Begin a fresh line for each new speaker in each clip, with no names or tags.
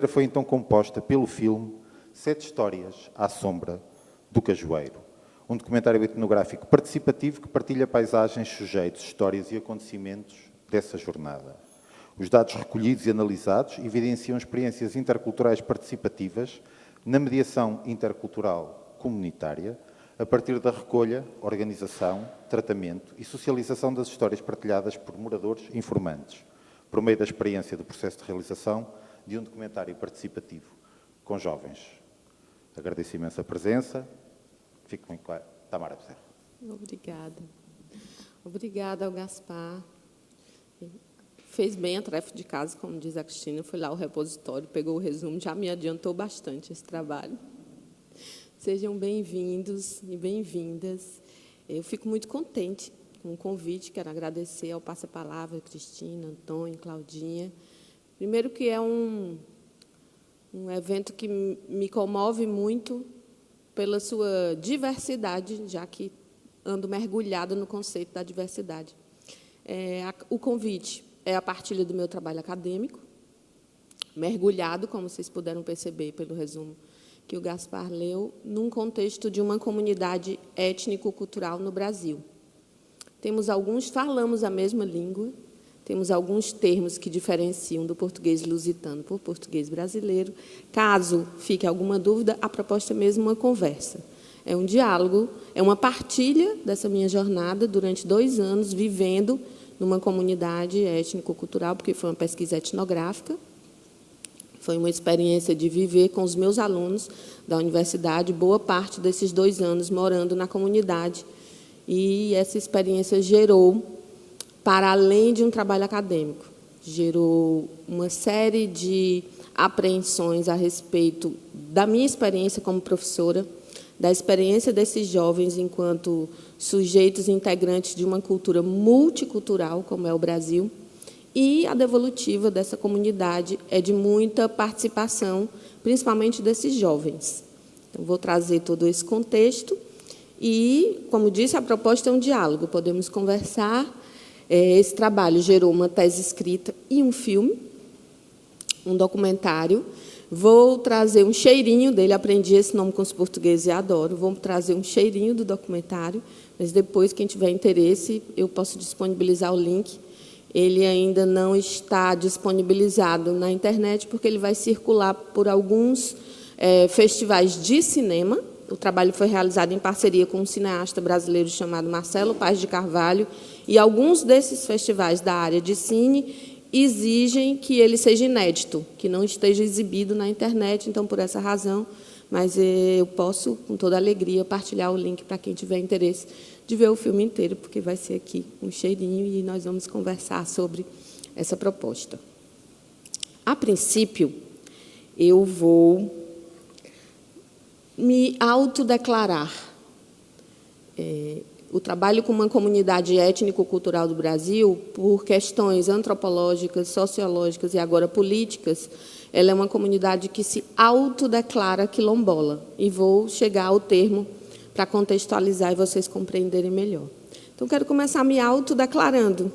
foi então composta pelo filme Sete Histórias à Sombra do Cajueiro, um documentário etnográfico participativo que partilha paisagens, sujeitos, histórias e acontecimentos dessa jornada. Os dados recolhidos e analisados evidenciam experiências interculturais participativas na mediação intercultural comunitária, a partir da recolha, organização, tratamento e socialização das histórias partilhadas por moradores informantes, por meio da experiência do processo de realização de um documentário participativo com jovens. Agradeço imenso a presença. Fico muito claro. Tamara Bezerra.
Obrigada. Obrigada ao Gaspar. Fez bem a tarefa de casa, como diz a Cristina, foi lá ao repositório, pegou o resumo, já me adiantou bastante esse trabalho. Sejam bem-vindos e bem-vindas. Eu fico muito contente com o convite, quero agradecer ao Passa-Palavra, Cristina, Antônio, Claudinha. Primeiro que é um evento que me comove muito pela sua diversidade, já que ando mergulhada no conceito da diversidade. O convite é a partilha do meu trabalho acadêmico, mergulhado, como vocês puderam perceber pelo resumo que o Gaspar leu, num contexto de uma comunidade étnico-cultural no Brasil. Falamos a mesma língua, temos alguns termos que diferenciam do português lusitano por português brasileiro. Caso fique alguma dúvida, a proposta é mesmo uma conversa. É um diálogo, é uma partilha dessa minha jornada durante 2 anos, vivendo numa comunidade étnico-cultural, porque foi uma pesquisa etnográfica. Foi uma experiência de viver com os meus alunos da universidade, boa parte desses 2 anos morando na comunidade. E essa experiência gerou, para além de um trabalho acadêmico, gerou uma série de apreensões a respeito da minha experiência como professora, da experiência desses jovens enquanto sujeitos integrantes de uma cultura multicultural, como é o Brasil, e a devolutiva dessa comunidade é de muita participação, principalmente desses jovens. Então, vou trazer todo esse contexto e, como disse, a proposta é um diálogo, podemos conversar. Esse trabalho gerou uma tese escrita e um filme, um documentário. Vou trazer um cheirinho dele, aprendi esse nome com os portugueses e adoro. Vou trazer um cheirinho do documentário, mas depois, quem tiver interesse, eu posso disponibilizar o link. Ele ainda não está disponibilizado na internet, porque ele vai circular por alguns festivais de cinema. O trabalho foi realizado em parceria com um cineasta brasileiro chamado Marcelo Paz de Carvalho, e alguns desses festivais da área de cine exigem que ele seja inédito, que não esteja exibido na internet, então, por essa razão, mas eu posso, com toda alegria, partilhar o link para quem tiver interesse de ver o filme inteiro, porque vai ser aqui um cheirinho e nós vamos conversar sobre essa proposta. A princípio, eu vou me autodeclarar. O trabalho com uma comunidade étnico-cultural do Brasil, por questões antropológicas, sociológicas e agora políticas, ela é uma comunidade que se autodeclara quilombola. E vou chegar ao termo para contextualizar e vocês compreenderem melhor. Então, quero começar me autodeclarando.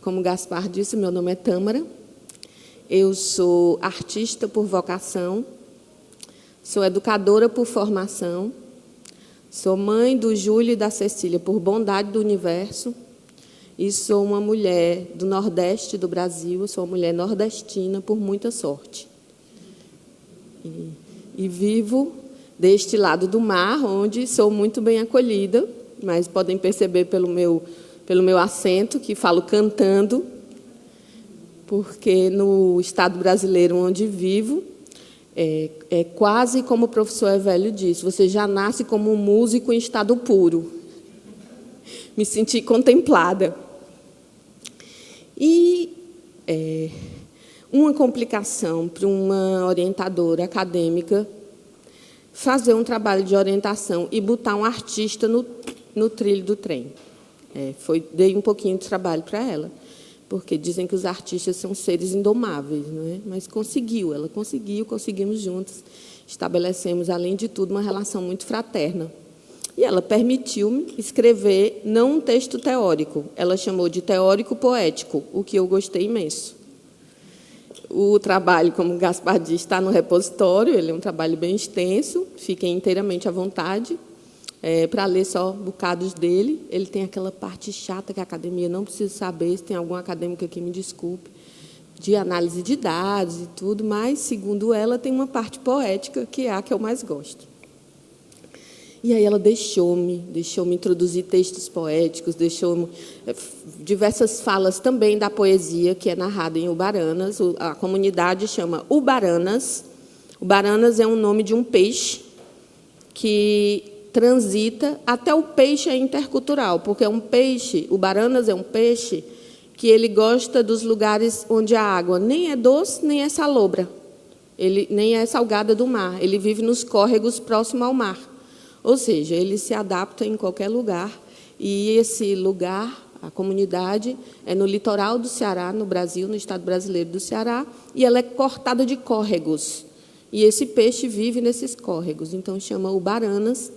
Como Gaspar disse, meu nome é Tâmara. Eu sou artista por vocação, sou educadora por formação, sou mãe do Júlio e da Cecília por bondade do universo e sou uma mulher do Nordeste do Brasil, sou uma mulher nordestina por muita sorte. E vivo deste lado do mar, onde sou muito bem acolhida, mas podem perceber pelo meu acento, que falo cantando, porque no estado brasileiro onde vivo, é quase como o professor Evelio disse, você já nasce como um músico em estado puro. Me senti contemplada. E uma complicação para uma orientadora acadêmica fazer um trabalho de orientação e botar um artista no trilho do trem. Dei um pouquinho de trabalho para ela, porque dizem que os artistas são seres indomáveis, não é? Mas ela conseguiu, conseguimos juntas, estabelecemos, além de tudo, uma relação muito fraterna. E ela permitiu-me escrever, não um texto teórico, ela chamou de teórico poético, o que eu gostei imenso. O trabalho, como o Gaspar diz, está no repositório, ele é um trabalho bem extenso, fiquem inteiramente à vontade para ler só bocados dele. Ele tem aquela parte chata que a academia não precisa saber, se tem algum acadêmico aqui, me desculpe, de análise de dados e tudo, mas, segundo ela, tem uma parte poética que é a que eu mais gosto. E aí ela deixou-me introduzir textos poéticos, deixou-me diversas falas também da poesia, que é narrada em Ubaranas. A comunidade chama Ubaranas. Ubaranas é um nome de um peixe que transita, até o peixe é intercultural, porque é um peixe, Ubaranas é um peixe que ele gosta dos lugares onde a água nem é doce, nem é salobra, ele nem é salgada do mar, ele vive nos córregos próximo ao mar. Ou seja, ele se adapta em qualquer lugar, e esse lugar, a comunidade, é no litoral do Ceará, no Brasil, no estado brasileiro do Ceará, e ela é cortada de córregos. E esse peixe vive nesses córregos, então chama Ubaranas.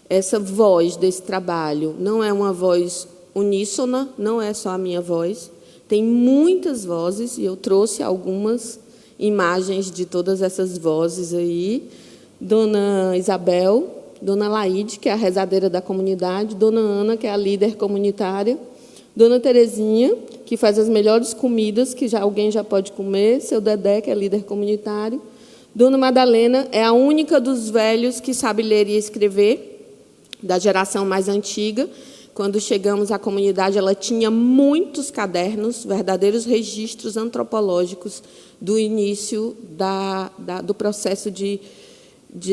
Essa voz desse trabalho não é uma voz uníssona, não é só a minha voz, tem muitas vozes, e eu trouxe algumas imagens de todas essas vozes aí. Dona Isabel, Dona Laide, que é a rezadeira da comunidade, Dona Ana, que é a líder comunitária, Dona Terezinha, que faz as melhores comidas, que alguém já pode comer, seu Dedé, que é líder comunitário, Dona Madalena é a única dos velhos que sabe ler e escrever, da geração mais antiga. Quando chegamos à comunidade, ela tinha muitos cadernos, verdadeiros registros antropológicos do início do processo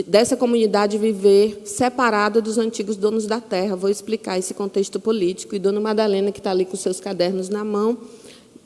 dessa comunidade viver separada dos antigos donos da terra. Vou explicar esse contexto político. E Dona Madalena, que está ali com seus cadernos na mão,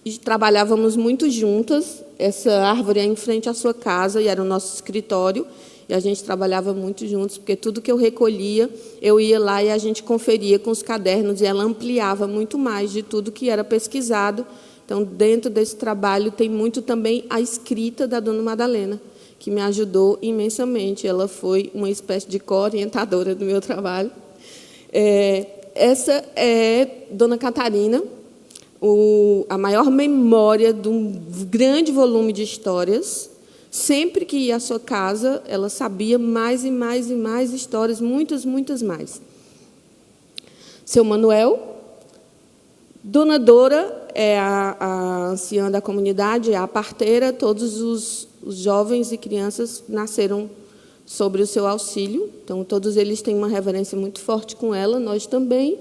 e trabalhávamos muito juntas. Essa árvore é em frente à sua casa, e era o nosso escritório, e a gente trabalhava muito juntos, porque tudo que eu recolhia, eu ia lá e a gente conferia com os cadernos, e ela ampliava muito mais de tudo que era pesquisado. Então, dentro desse trabalho, tem muito também a escrita da Dona Madalena, que me ajudou imensamente. Ela foi uma espécie de co-orientadora do meu trabalho. Essa é Dona Catarina, a maior memória de um grande volume de histórias. Sempre que ia à sua casa, ela sabia mais e mais e mais histórias, muitas, muitas mais. Seu Manuel. Dona Dora é a anciã da comunidade, é a parteira. Todos os jovens e crianças nasceram sobre o seu auxílio, então todos eles têm uma reverência muito forte com ela, nós também.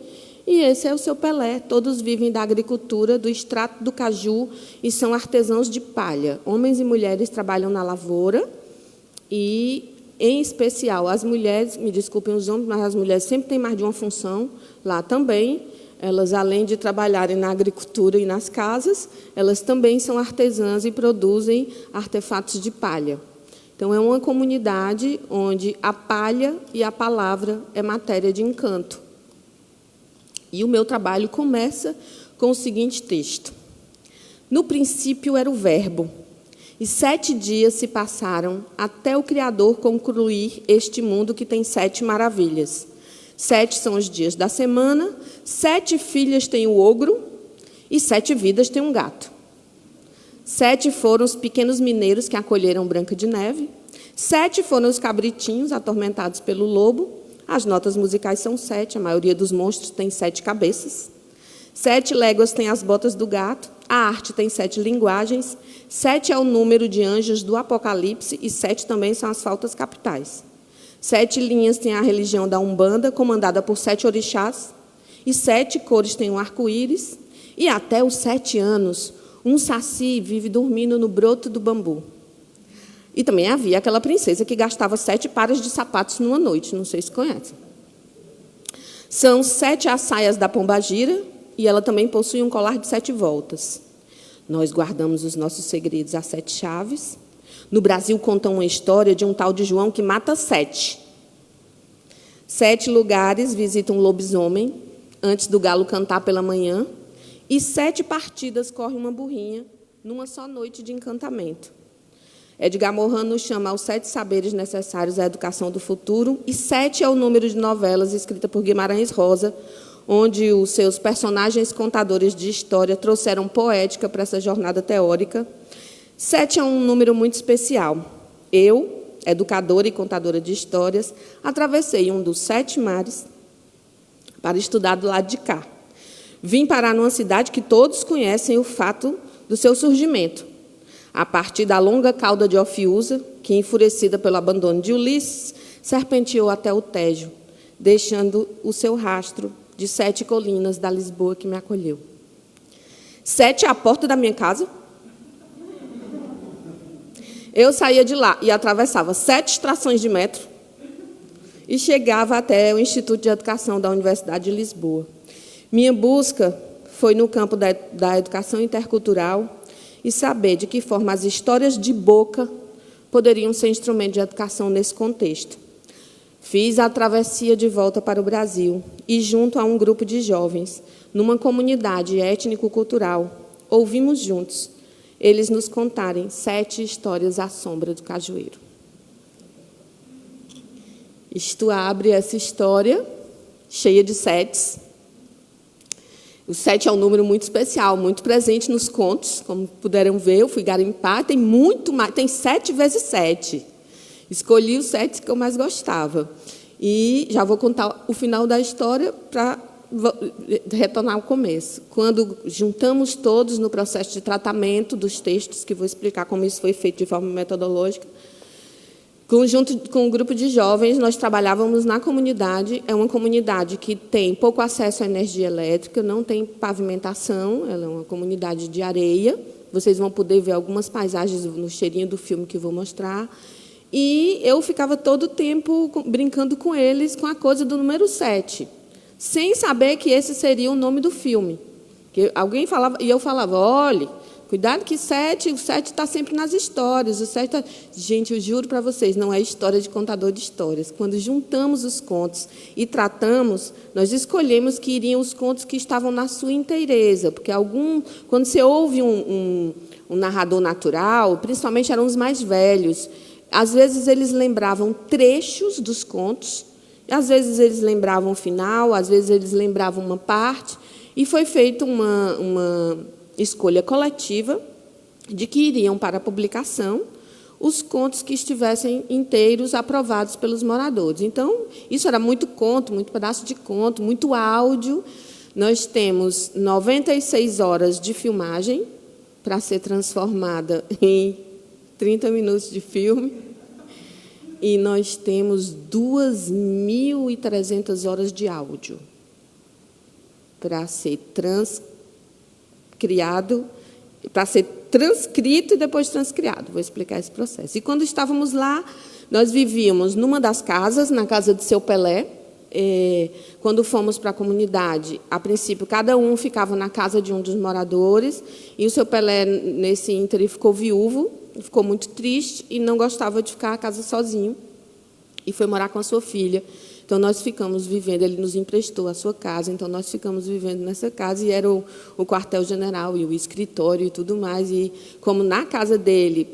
E esse é o seu Pelé. Todos vivem da agricultura, do extrato do caju, e são artesãos de palha. Homens e mulheres trabalham na lavoura, e, em especial, as mulheres, me desculpem os homens, mas as mulheres sempre têm mais de uma função lá também. Elas, além de trabalharem na agricultura e nas casas, elas também são artesãs e produzem artefatos de palha. Então, é uma comunidade onde a palha e a palavra é matéria de encanto. E o meu trabalho começa com o seguinte texto. No princípio era o Verbo, e 7 dias se passaram até o Criador concluir este mundo que tem 7 maravilhas. 7 são os dias da semana, 7 filhas tem o ogro e 7 vidas tem um gato. 7 foram os pequenos mineiros que acolheram Branca de Neve. 7 foram os cabritinhos atormentados pelo lobo. As notas musicais são 7, a maioria dos monstros tem 7 cabeças. 7 léguas tem as botas do gato. A arte tem 7 linguagens. 7 é o número de anjos do Apocalipse e 7 também são as faltas capitais. 7 linhas tem a religião da Umbanda, comandada por 7 orixás, e 7 cores tem um arco-íris, e até os 7 anos, um saci vive dormindo no broto do bambu. E também havia aquela princesa que gastava 7 pares de sapatos numa noite, não sei se conhecem. São 7 as saias da pombagira, e ela também possui um colar de 7 voltas. Nós guardamos os nossos segredos a 7 chaves. No Brasil, contam uma história de um tal de João que mata 7. 7 lugares visitam um lobisomem antes do galo cantar pela manhã. E 7 partidas corre uma burrinha numa só noite de encantamento. Edgar Morin nos chama aos 7 saberes necessários à educação do futuro. E 7 é o número de novelas escritas por Guimarães Rosa, onde os seus personagens contadores de história trouxeram poética para essa jornada teórica. 7 é um número muito especial. Eu, educadora e contadora de histórias, atravessei um dos 7 mares para estudar do lado de cá. Vim parar numa cidade que todos conhecem o fato do seu surgimento, a partir da longa cauda de Ofiusa, que, enfurecida pelo abandono de Ulisses, serpenteou até o Tejo, deixando o seu rastro de 7 colinas da Lisboa que me acolheu. 7 é a porta da minha casa. Eu saía de lá e atravessava 7 estações de metro e chegava até o Instituto de Educação da Universidade de Lisboa. Minha busca foi no campo da educação intercultural e saber de que forma as histórias de boca poderiam ser instrumento de educação nesse contexto. Fiz a travessia de volta para o Brasil e, junto a um grupo de jovens, numa comunidade étnico-cultural, ouvimos juntos eles nos contarem 7 histórias à sombra do cajueiro. Isto abre essa história cheia de 7s. O 7 é um número muito especial, muito presente nos contos, como puderam ver, eu fui garimpar, tem muito mais, tem 7 vezes 7. Escolhi os 7 que eu mais gostava. E já vou contar o final da história para retornar ao começo. Quando juntamos todos no processo de tratamento dos textos, que vou explicar como isso foi feito de forma metodológica, junto com um grupo de jovens, nós trabalhávamos na comunidade. É uma comunidade que tem pouco acesso à energia elétrica, não tem pavimentação, ela é uma comunidade de areia. Vocês vão poder ver algumas paisagens no cheirinho do filme que eu vou mostrar. E eu ficava todo o tempo brincando com eles com a coisa do número 7, sem saber que esse seria o nome do filme. Que alguém falava, e eu falava, olhe, cuidado que o 7 está sempre nas histórias. O 7 tá... Gente, eu juro para vocês, não é história de contador de histórias. Quando juntamos os contos e tratamos, nós escolhemos que iriam os contos que estavam na sua inteireza, porque quando você ouve um narrador natural, principalmente eram os mais velhos, às vezes eles lembravam trechos dos contos, às vezes eles lembravam o final, às vezes eles lembravam uma parte, e foi feita uma escolha coletiva de que iriam para a publicação os contos que estivessem inteiros aprovados pelos moradores. Então, isso era muito conto, muito pedaço de conto, muito áudio. Nós temos 96 horas de filmagem para ser transformada em 30 minutos de filme. E nós temos 2.300 horas de áudio para ser para ser transcrito e depois transcriado. Vou explicar esse processo. E quando estávamos lá, nós vivíamos numa das casas, na casa de seu Pelé. Quando fomos para a comunidade, a princípio, cada um ficava na casa de um dos moradores, e o seu Pelé, nesse ínterim, ficou viúvo, ficou muito triste e não gostava de ficar a casa sozinho, e foi morar com a sua filha. Então, nós ficamos vivendo, ele nos emprestou a sua casa, então nós ficamos vivendo nessa casa, e era o quartel-general e o escritório e tudo mais. E como na casa dele,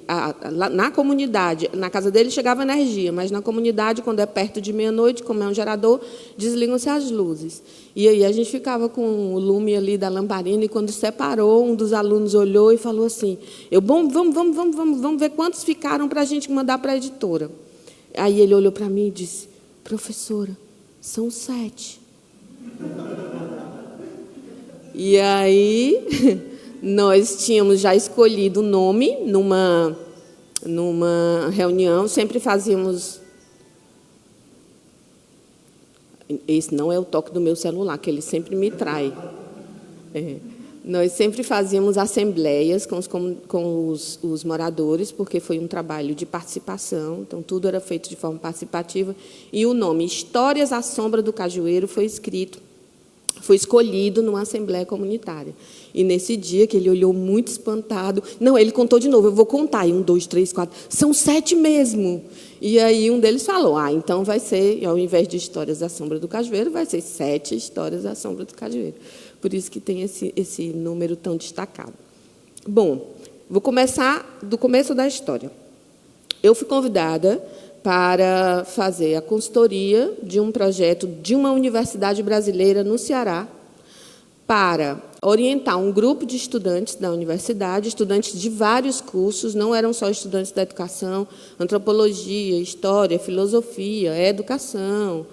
na comunidade, na casa dele chegava energia, mas na comunidade, quando é perto de meia-noite, como é um gerador, desligam-se as luzes. E aí a gente ficava com o lume ali da lamparina, e quando separou, um dos alunos olhou e falou assim, vamos ver quantos ficaram para a gente mandar para a editora. Aí ele olhou para mim e disse, professora, são 7. E aí, nós tínhamos já escolhido o nome numa reunião, sempre fazíamos... Esse não é o toque do meu celular, que ele sempre me trai. Nós sempre fazíamos assembleias com os moradores, porque foi um trabalho de participação, então tudo era feito de forma participativa, e o nome Histórias à Sombra do Cajueiro foi escolhido numa assembleia comunitária. E nesse dia, que ele olhou muito espantado, não, ele contou de novo, eu vou contar, 1, 2, 3, 4, são 7 mesmo. E aí um deles falou, então vai ser, ao invés de Histórias à Sombra do Cajueiro, vai ser 7 Histórias à Sombra do Cajueiro. Por isso que tem esse número tão destacado. Bom, vou começar do começo da história. Eu fui convidada para fazer a consultoria de um projeto de uma universidade brasileira no Ceará para orientar um grupo de estudantes da universidade, estudantes de vários cursos, não eram só estudantes da educação, antropologia, história, filosofia, educação.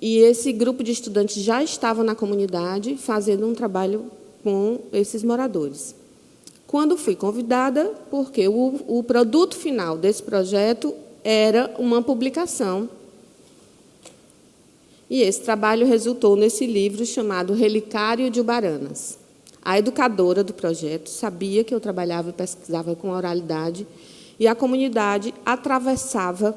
E esse grupo de estudantes já estava na comunidade fazendo um trabalho com esses moradores. Quando fui convidada, porque o produto final desse projeto era uma publicação. E esse trabalho resultou nesse livro chamado Relicário de Ubaranas. A educadora do projeto sabia que eu trabalhava e pesquisava com oralidade, e a comunidade atravessava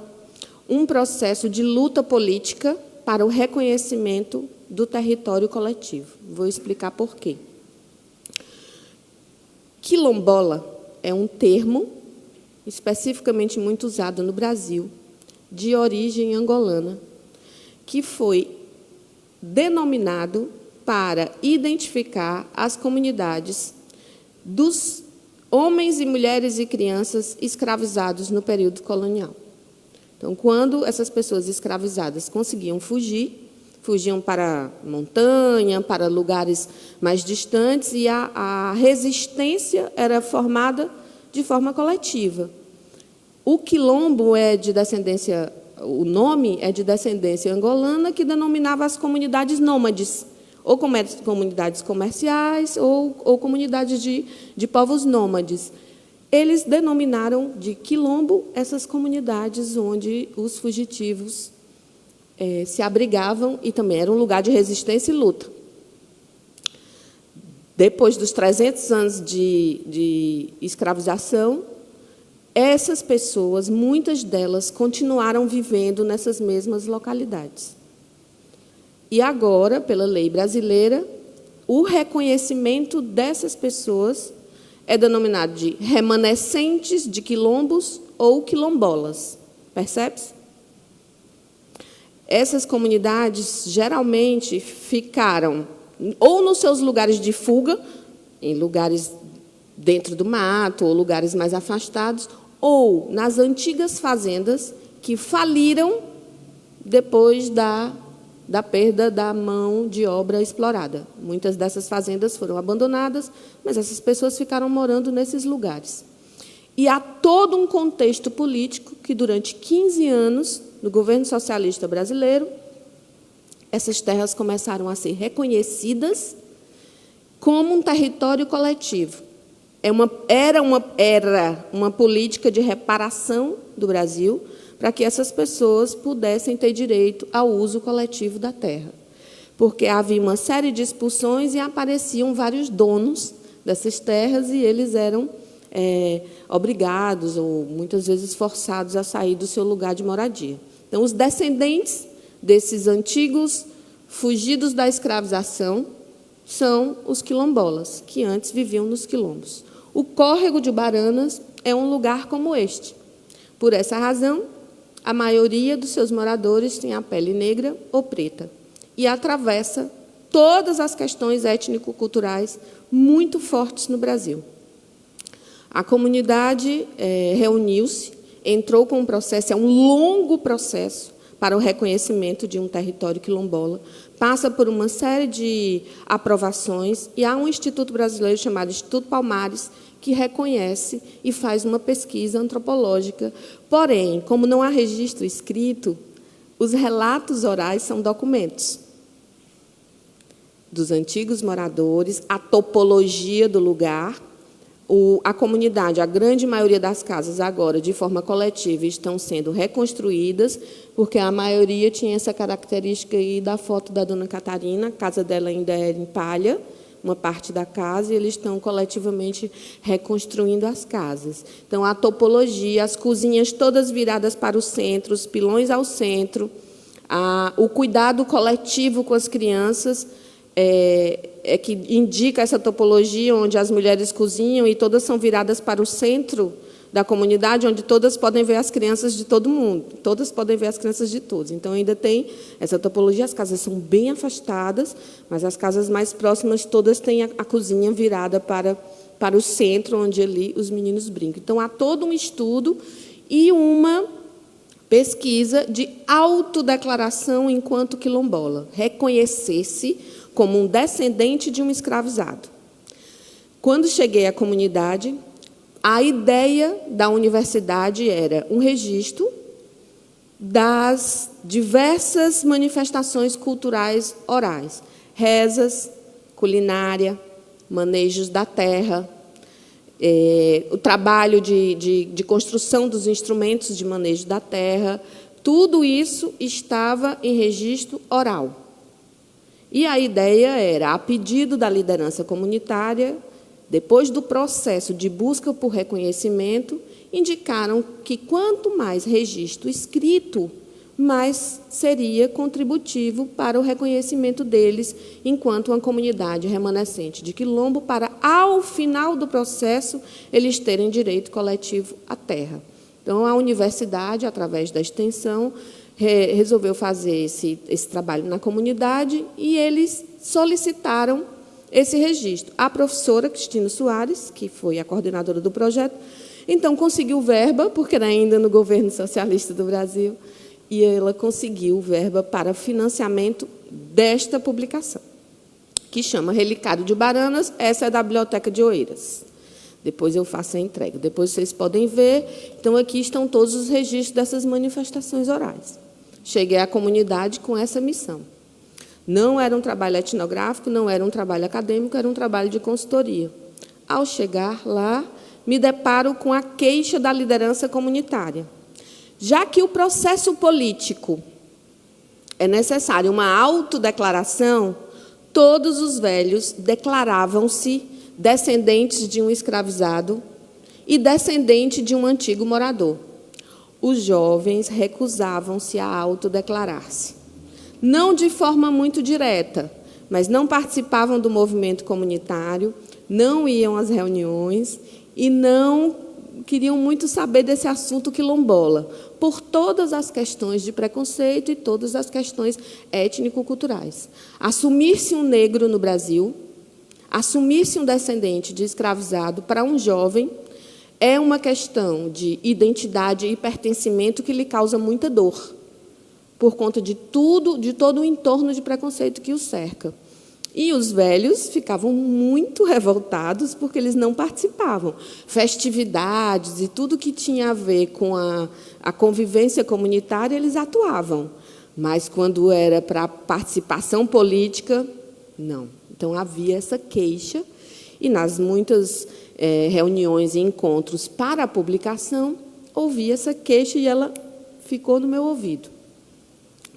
um processo de luta política para o reconhecimento do território coletivo. Vou explicar por quê. Quilombola é um termo especificamente muito usado no Brasil, de origem angolana, que foi denominado para identificar as comunidades dos homens e mulheres e crianças escravizados no período colonial. Então, quando essas pessoas escravizadas conseguiam fugir, fugiam para a montanha, para lugares mais distantes, e a resistência era formada de forma coletiva. O quilombo é de descendência, o nome é de descendência angolana, que denominava as comunidades nômades, ou comunidades comerciais, ou comunidades de povos nômades. Eles denominaram de quilombo essas comunidades onde os fugitivos se abrigavam, e também era um lugar de resistência e luta. Depois dos 300 anos de escravização, essas pessoas, muitas delas, continuaram vivendo nessas mesmas localidades. E agora, pela lei brasileira, o reconhecimento dessas pessoas é denominado de remanescentes de quilombos ou quilombolas. Percebe-se? Essas comunidades, geralmente, ficaram ou nos seus lugares de fuga, em lugares dentro do mato, ou lugares mais afastados, ou nas antigas fazendas que faliram depois da perda da mão de obra explorada. Muitas dessas fazendas foram abandonadas, mas essas pessoas ficaram morando nesses lugares. E há todo um contexto político que, durante 15 anos, no governo socialista brasileiro, essas terras começaram a ser reconhecidas como um território coletivo. Era uma política de reparação do Brasil para que essas pessoas pudessem ter direito ao uso coletivo da terra. Porque havia uma série de expulsões e apareciam vários donos dessas terras, e eles eram obrigados, ou muitas vezes forçados, a sair do seu lugar de moradia. Então, os descendentes desses antigos fugidos da escravização são os quilombolas, que antes viviam nos quilombos. O córrego de Ubaranas é um lugar como este. Por essa razão, a maioria dos seus moradores tem a pele negra ou preta e atravessa todas as questões étnico-culturais muito fortes no Brasil. A comunidade reuniu-se, entrou com um processo, é um longo processo para o reconhecimento de um território quilombola, passa por uma série de aprovações, e há um instituto brasileiro chamado Instituto Palmares, que reconhece e faz uma pesquisa antropológica. Porém, como não há registro escrito, os relatos orais são documentos dos antigos moradores, a topologia do lugar. A comunidade, a grande maioria das casas agora, de forma coletiva, estão sendo reconstruídas, porque a maioria tinha essa característica aí da foto da dona Catarina. A casa dela ainda era em palha, uma parte da casa, e eles estão coletivamente reconstruindo as casas. Então, a topologia, as cozinhas todas viradas para o centro, os pilões ao centro, o cuidado coletivo com as crianças, que indica essa topologia, onde as mulheres cozinham e todas são viradas para o centro da comunidade, onde todas podem ver as crianças de todo mundo, todas podem ver as crianças de todos. Então, ainda tem essa topologia, as casas são bem afastadas, mas as casas mais próximas todas têm a cozinha virada para o centro, onde ali os meninos brincam. Então, há todo um estudo e uma pesquisa de autodeclaração enquanto quilombola, reconhecer-se como um descendente de um escravizado. Quando cheguei à comunidade, a ideia da universidade era um registro das diversas manifestações culturais orais, rezas, culinária, manejos da terra, o trabalho de construção dos instrumentos de manejo da terra, tudo isso estava em registro oral. E a ideia era, a pedido da liderança comunitária, depois do processo de busca por reconhecimento, indicaram que quanto mais registro escrito, mais seria contributivo para o reconhecimento deles enquanto uma comunidade remanescente de Quilombo, para, ao final do processo, eles terem direito coletivo à terra. Então, a universidade, através da extensão, resolveu fazer esse trabalho na comunidade e eles solicitaram esse registro. A professora Cristina Soares, que foi a coordenadora do projeto, então conseguiu verba, porque era ainda no governo socialista do Brasil, e ela conseguiu verba para financiamento desta publicação, que chama Relicário de Baranas. Essa é da Biblioteca de Oeiras. Depois eu faço a entrega. Depois vocês podem ver. Então, aqui estão todos os registros dessas manifestações orais. Cheguei à comunidade com essa missão. Não era um trabalho etnográfico, não era um trabalho acadêmico, era um trabalho de consultoria. Ao chegar lá, me deparo com a queixa da liderança comunitária. Já que o processo político é necessário uma autodeclaração, todos os velhos declaravam-se descendentes de um escravizado e descendente de um antigo morador. Os jovens recusavam-se a autodeclarar-se. Não de forma muito direta, mas não participavam do movimento comunitário, não iam às reuniões e não queriam muito saber desse assunto quilombola, por todas as questões de preconceito e todas as questões étnico-culturais. Assumir-se um negro no Brasil, assumir-se um descendente de escravizado para um jovem é uma questão de identidade e pertencimento que lhe causa muita dor, por conta de todo o entorno de preconceito que o cerca. E os velhos ficavam muito revoltados porque eles não participavam. Festividades e tudo que tinha a ver com a convivência comunitária, eles atuavam. Mas, quando era para participação política, não. Então, havia essa queixa. E, nas muitas reuniões e encontros para a publicação, ouvi essa queixa e ela ficou no meu ouvido.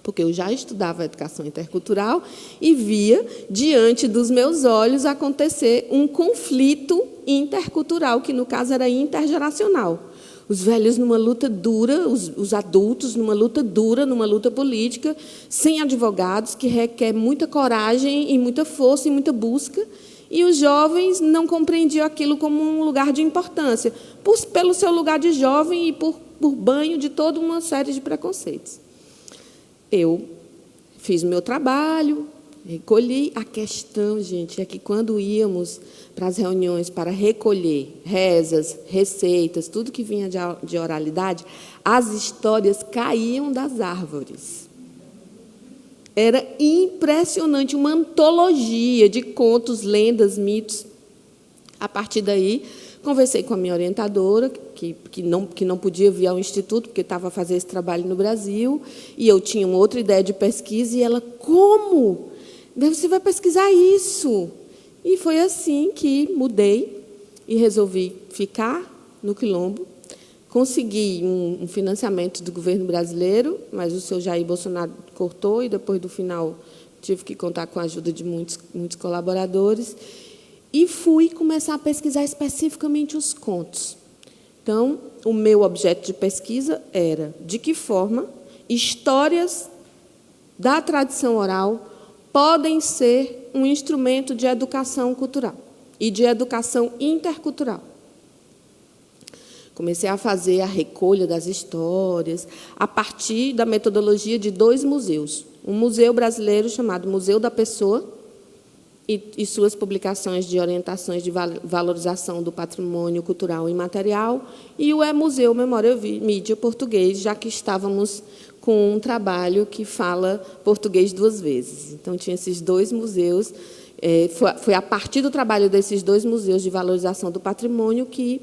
Porque eu já estudava educação intercultural e via, diante dos meus olhos, acontecer um conflito intercultural, que, no caso, era intergeracional. Os velhos numa luta dura, os adultos numa luta dura, numa luta política, sem advogados, que requer muita coragem e muita força e muita busca, e os jovens não compreendiam aquilo como um lugar de importância, pelo seu lugar de jovem e por banho de toda uma série de preconceitos. Eu fiz o meu trabalho, recolhi. A questão, gente, é que quando íamos para as reuniões para recolher rezas, receitas, tudo que vinha de oralidade, as histórias caíam das árvores. Era impressionante, uma antologia de contos, lendas, mitos. A partir daí, conversei com a minha orientadora, que não podia vir ao Instituto, porque estava a fazer esse trabalho no Brasil, e eu tinha uma outra ideia de pesquisa, e ela, como? Você vai pesquisar isso? E foi assim que mudei e resolvi ficar no Quilombo. Consegui um financiamento do governo brasileiro, mas o seu Jair Bolsonaro cortou, e depois do final tive que contar com a ajuda de muitos colaboradores, e fui começar a pesquisar especificamente os contos. Então, o meu objeto de pesquisa era de que forma histórias da tradição oral podem ser um instrumento de educação cultural e de educação intercultural. Comecei a fazer a recolha das histórias a partir da metodologia de 2 museus. Um museu brasileiro chamado Museu da Pessoa, e suas publicações de orientações de valorização do patrimônio cultural e material, e o Museu Memória Mídia Português, já que estávamos com um trabalho que fala português duas vezes. Então, tinha esses dois museus. Foi a partir do trabalho desses dois museus de valorização do patrimônio que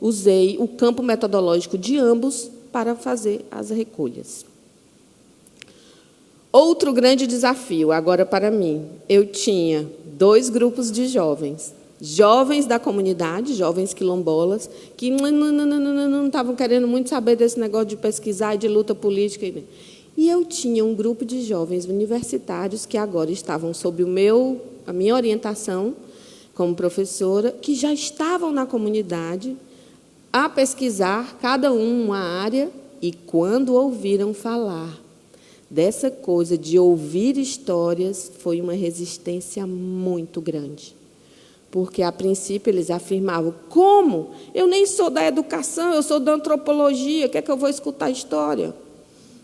usei o campo metodológico de ambos para fazer as recolhas. Outro grande desafio, agora para mim, eu tinha 2 grupos de jovens. Jovens da comunidade, jovens quilombolas, que não estavam querendo muito saber desse negócio de pesquisar e de luta política. E eu tinha um grupo de jovens universitários que agora estavam sob a minha orientação como professora, que já estavam na comunidade a pesquisar, cada um uma área, e quando ouviram falar dessa coisa de ouvir histórias, foi uma resistência muito grande. Porque, a princípio, eles afirmavam, como? Eu nem sou da educação, eu sou da antropologia, o que é que eu vou escutar história?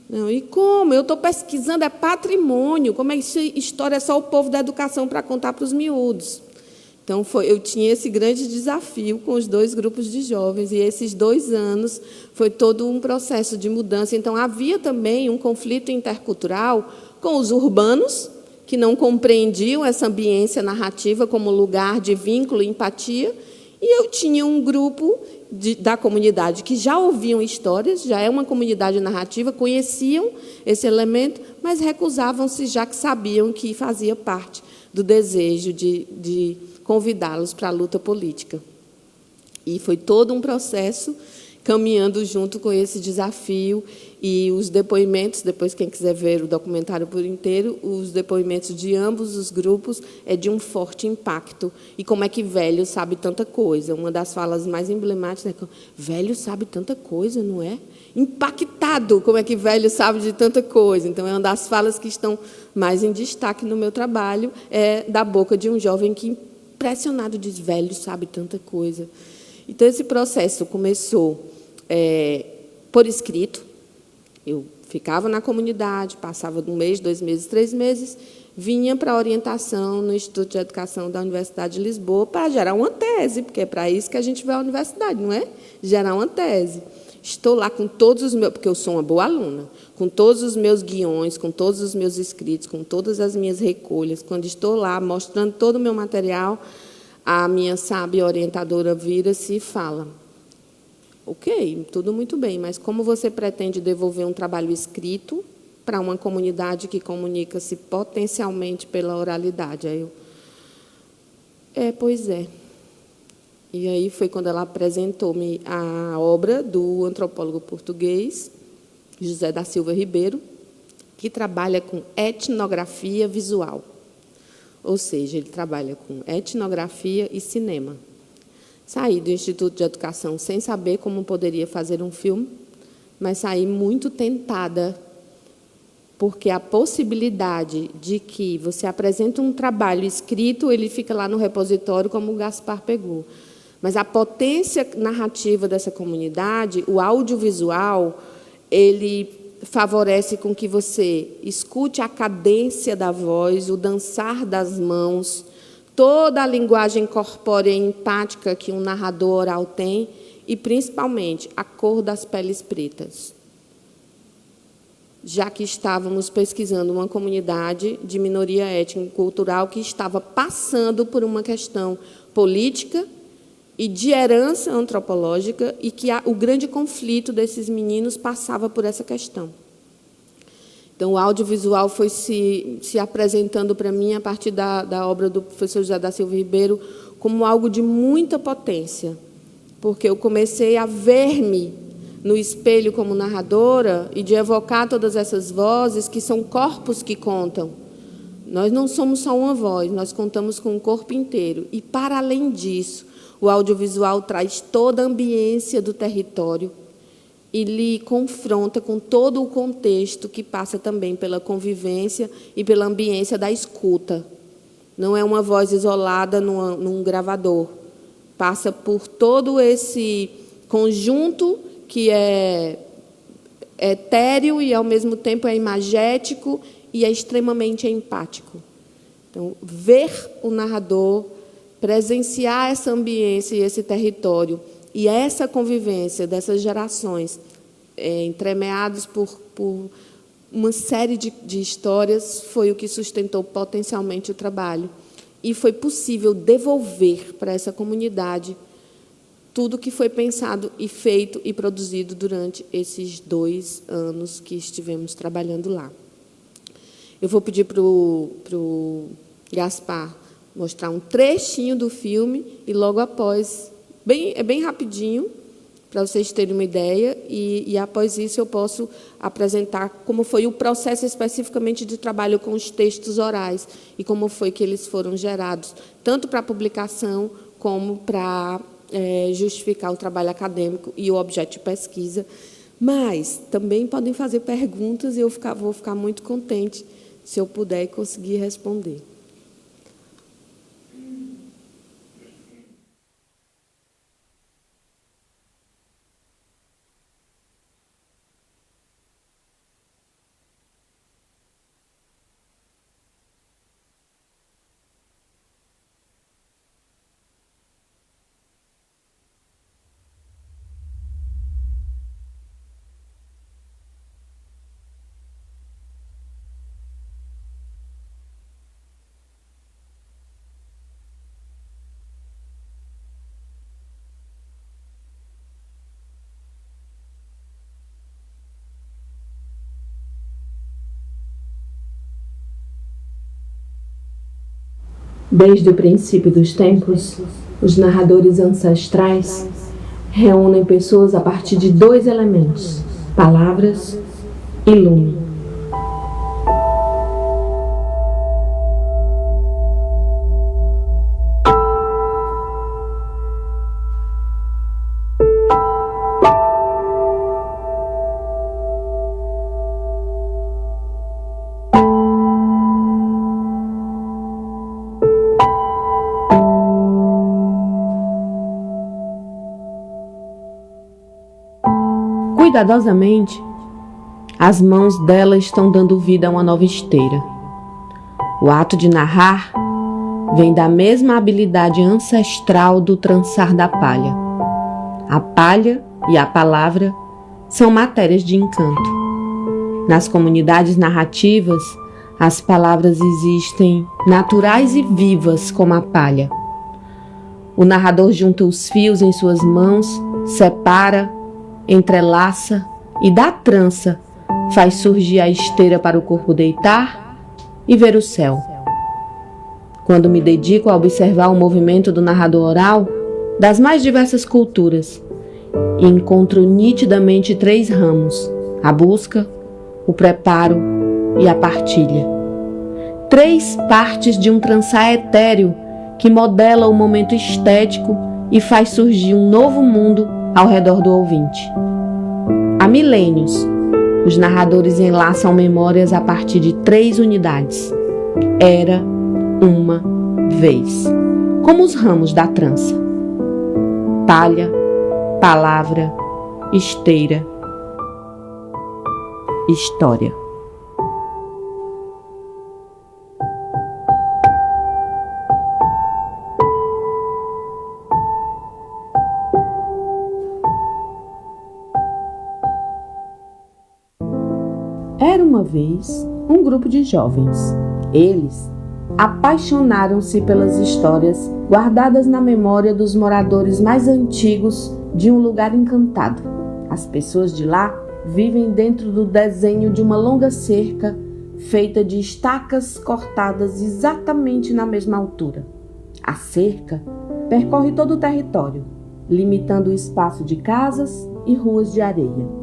Não, e como? Eu estou pesquisando, é patrimônio, como é que história é só o povo da educação para contar para os miúdos? Então, eu tinha esse grande desafio com os 2 grupos de jovens, e esses 2 anos foi todo um processo de mudança. Então, havia também um conflito intercultural com os urbanos, que não compreendiam essa ambiência narrativa como lugar de vínculo e empatia, e eu tinha um grupo da comunidade que já ouviam histórias, já é uma comunidade narrativa, conheciam esse elemento, mas recusavam-se, já que sabiam que fazia parte do desejo de convidá-los para a luta política. E foi todo um processo caminhando junto com esse desafio, e os depoimentos, depois quem quiser ver o documentário por inteiro, os depoimentos de ambos os grupos é de um forte impacto. E como é que velho sabe tanta coisa? Uma das falas mais emblemáticas é que velho sabe tanta coisa, não é? Impactado, como é que velho sabe de tanta coisa? Então, é uma das falas que estão mais em destaque no meu trabalho, é da boca de um jovem que, impressionado, diz, velho sabe tanta coisa. Então, esse processo começou por escrito. Eu ficava na comunidade, passava 1 mês, 2 meses, 3 meses, vinha para a orientação no Instituto de Educação da Universidade de Lisboa para gerar uma tese, porque é para isso que a gente vai à universidade, não é? Gerar uma tese. Estou lá com todos os meus, porque eu sou uma boa aluna, com todos os meus guiões, com todos os meus escritos, com todas as minhas recolhas. Quando estou lá mostrando todo o meu material, a minha sábia orientadora vira-se e fala: ok, tudo muito bem, mas como você pretende devolver um trabalho escrito para uma comunidade que comunica-se potencialmente pela oralidade? Aí eu, pois é. E aí foi quando ela apresentou-me a obra do antropólogo português, José da Silva Ribeiro, que trabalha com etnografia visual. Ou seja, ele trabalha com etnografia e cinema. Saí do Instituto de Educação sem saber como poderia fazer um filme, mas saí muito tentada, porque a possibilidade de que você apresenta um trabalho escrito, ele fica lá no repositório, como o Gaspar pegou. Mas a potência narrativa dessa comunidade, o audiovisual, ele favorece com que você escute a cadência da voz, o dançar das mãos, toda a linguagem corpórea e empática que um narrador oral tem, e, principalmente, a cor das peles pretas. Já que estávamos pesquisando uma comunidade de minoria étnica e cultural que estava passando por uma questão política e de herança antropológica, e que o grande conflito desses meninos passava por essa questão. Então, o audiovisual foi se apresentando para mim, a partir da obra do professor José da Silva Ribeiro, como algo de muita potência, porque eu comecei a ver-me no espelho como narradora e de evocar todas essas vozes que são corpos que contam. Nós não somos só uma voz, nós contamos com o corpo inteiro. E, para além disso, o audiovisual traz toda a ambiência do território e lhe confronta com todo o contexto que passa também pela convivência e pela ambiência da escuta. Não é uma voz isolada num gravador. Passa por todo esse conjunto que é etéreo e, ao mesmo tempo, é imagético e é extremamente empático. Então, ver o narrador, presenciar essa ambiência e esse território, e essa convivência dessas gerações entremeados por uma série de histórias, foi o que sustentou potencialmente o trabalho. E foi possível devolver para essa comunidade tudo que foi pensado e feito e produzido durante esses 2 anos que estivemos trabalhando lá. Eu vou pedir para o Gaspar mostrar um trechinho do filme e, logo após, é bem rapidinho, para vocês terem uma ideia, e após isso eu posso apresentar como foi o processo especificamente de trabalho com os textos orais e como foi que eles foram gerados, tanto para a publicação como para justificar o trabalho acadêmico e o objeto de pesquisa. Mas também podem fazer perguntas e eu vou ficar muito contente se eu puder e conseguir responder. Desde o princípio dos tempos, os narradores ancestrais reúnem pessoas a partir de 2 elementos: palavras e lume. Cuidadosamente, as mãos dela estão dando vida a uma nova esteira. O ato de narrar vem da mesma habilidade ancestral do trançar da palha. A palha e a palavra são matérias de encanto. Nas comunidades narrativas, as palavras existem naturais e vivas como a palha. O narrador junta os fios em suas mãos, separa, entrelaça e da trança faz surgir a esteira para o corpo deitar e ver o céu. Quando me dedico a observar o movimento do narrador oral das mais diversas culturas, encontro nitidamente 3 ramos: a busca, o preparo e a partilha. 3 partes de um trançar etéreo que modela o momento estético e faz surgir um novo mundo ao redor do ouvinte. Há milênios, os narradores enlaçam memórias a partir de 3 unidades. Era uma vez, como os ramos da trança: palha, palavra, esteira, história. Era uma vez um grupo de jovens. Eles apaixonaram-se pelas histórias guardadas na memória dos moradores mais antigos de um lugar encantado. As pessoas de lá vivem dentro do desenho de uma longa cerca feita de estacas cortadas exatamente na mesma altura. A cerca percorre todo o território, limitando o espaço de casas e ruas de areia.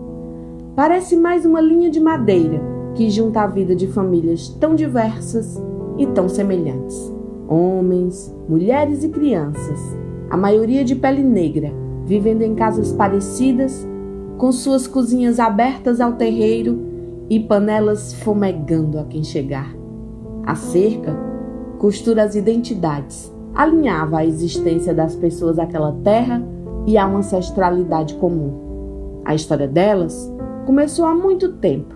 Parece mais uma linha de madeira que junta a vida de famílias tão diversas e tão semelhantes. Homens, mulheres e crianças, a maioria de pele negra, vivendo em casas parecidas, com suas cozinhas abertas ao terreiro e panelas fumegando a quem chegar. A cerca costura as identidades, alinhava a existência das pessoas àquela terra e a uma ancestralidade comum. A história delas começou há muito tempo,